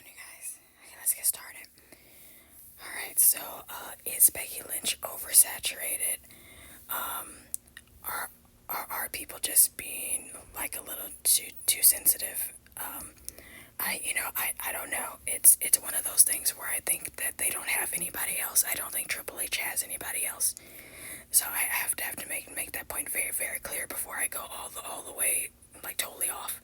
morning, guys. Okay, let's get started. Alright, so, is Becky Lynch oversaturated? Are, are people just being, like, a little too sensitive? I don't know. It's one of those things where I think that they don't have anybody else. I don't think Triple H has anybody else. So I have to make that point very, very clear before I go all the way, like, totally off.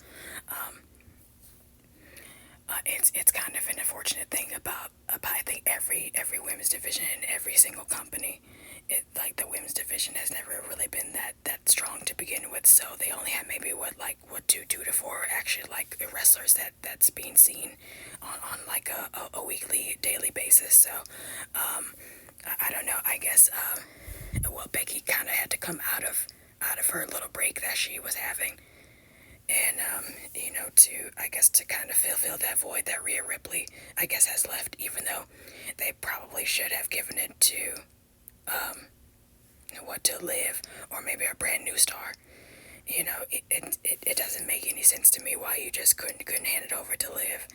It's kind of an unfortunate thing about I think every women's division in every single company. Like the women's division has never really been that strong to begin with. So they only have maybe two to four actually like wrestlers that's being seen on like a weekly daily basis. So I don't know. I guess well, Becky kind of had to come out of her little break that she was having, and to I guess to kind of fill that void that Rhea Ripley I guess has left, even though they probably should have given it to to Liv or maybe a brand new star. It doesn't make any sense to me why you just couldn't hand it over to Liv.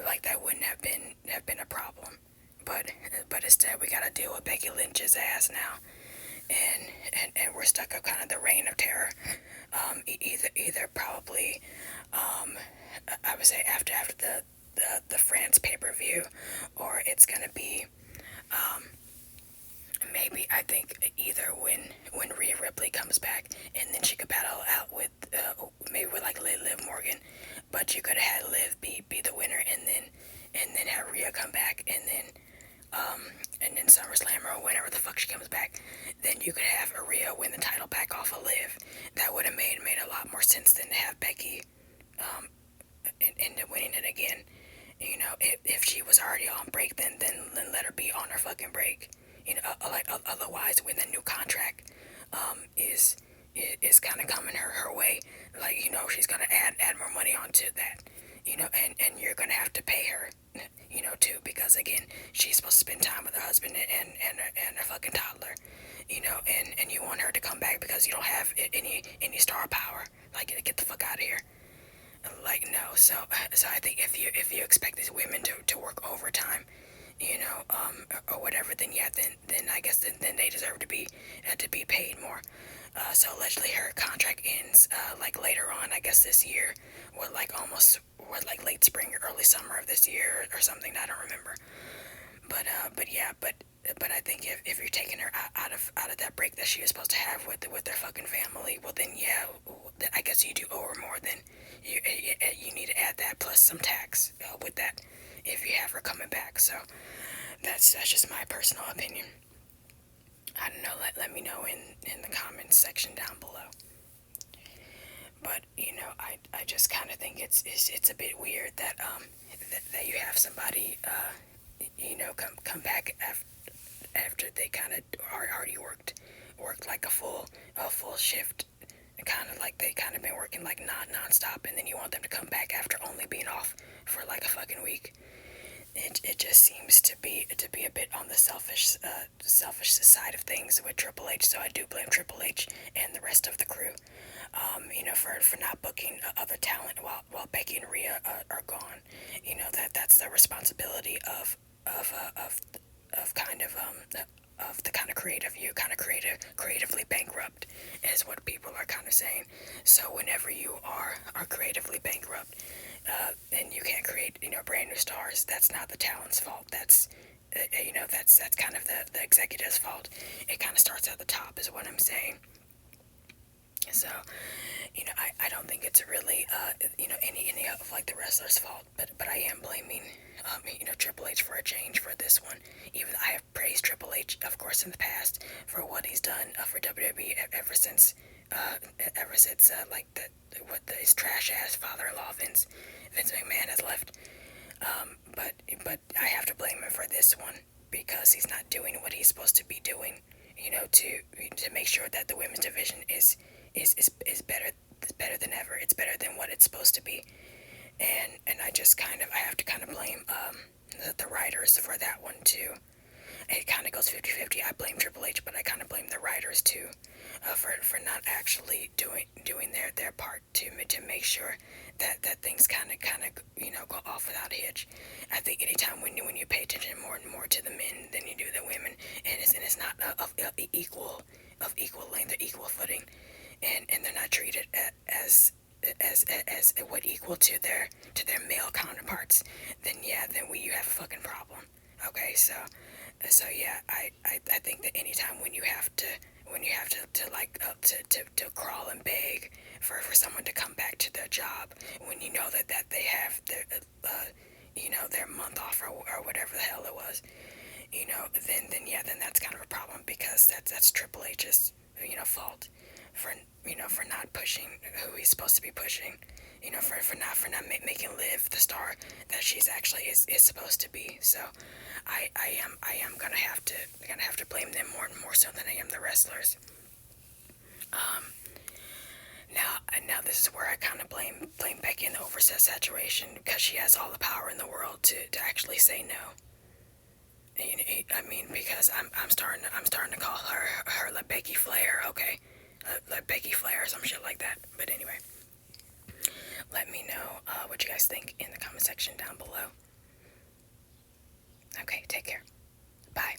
Like that wouldn't have been a problem. But instead we gotta deal with Becky Lynch's ass now, and we're stuck up kind of the reign of terror. Either probably, I would say after the France pay-per-view, or it's gonna be maybe I think either when Rhea Ripley comes back and then she could battle out with maybe with like Liv Morgan, but you could have had Liv be the winner and then have Rhea come back and then SummerSlam or whenever the fuck she comes back, then you could have Rhea win the title back off of Liv. That would have made a lot more sense than to have Becky end up winning it again. If she was already on break, then let her be on her fucking break. Like otherwise, when the new contract is kind of coming her way, like she's gonna add more money onto that. And you're gonna have to pay her, too, because again, she's supposed to spend time with her husband and her fucking toddler, and you want her to come back because you don't have any star power. Like, get the fuck out of here. Like, no. So I think if you expect these women to work overtime, or whatever, then yeah, then I guess then they deserve to be paid more. So allegedly her contract ends like later on, I guess this year, or like almost like late spring or early summer of this year or something. I don't remember. But yeah, but I think if you're taking her out of that break that she was supposed to have with their fucking family, well then yeah, I guess you do owe her more. Then you need to add that plus some tax with that if you have her coming back. So that's just my personal opinion. I don't know. Let me know in the comments section down below. But I just kind of think it's a bit weird that that you have somebody come back after they kind of already worked like a full shift, kind of like they kind of been working like non-stop, and then you want them to come back after only being off for like a fucking week. It just seems to be a bit on the selfish side of things with Triple H. So I do blame Triple H and the rest of the crew, for not booking other talent while Becky and Rhea are gone. That's the responsibility of kind of the kind of creative you kind of creatively bankrupt, is what people are kind of saying. So whenever you are creatively bankrupt, and you can't create brand new stars, that's not the talent's fault. That's that's kind of the executive's fault. It kind of starts at the top, is what I'm saying. So I don't think it's really any of like the wrestler's fault, but I am blaming Triple H for a change for this one. Even though I have praised Triple H, of course, in the past for what he's done for WWE ever since like his trash ass father-in-law Vince McMahon has left. But I have to blame him for this one because he's not doing what he's supposed to be doing. To make sure that the women's division is better than ever. It's better than what it's supposed to be. And I have to kind of blame the writers for that one too. It kind of goes 50-50. I blame Triple H, but I kind of blame the writers too, for not actually doing their part to make sure that things kind of go off without a hitch. I think anytime when you pay attention more and more to the men than you do the women, and it's not of equal length or equal footing, and they're not treated as what equal to their male counterparts, then yeah, then you have a fucking problem. Okay, so yeah, I think that anytime when you have to like to crawl and beg for someone to come back to their job, when you know that they have their their month off or whatever the hell it was, then that's kind of a problem, because that's Triple H's fault for for not pushing who he's supposed to be pushing, for not making Liv the star that she's actually is supposed to be. So I am gonna have to blame them more so than I am the wrestlers. Now this is where I kind of blame Becky in the oversaturation, because she has all the power in the world to actually say no. I mean, because I'm starting to call her like Becky Flair, okay, like Becky Flair or some shit like that. But anyway, let me know what you guys think in the comment section down below. Okay, take care. Bye.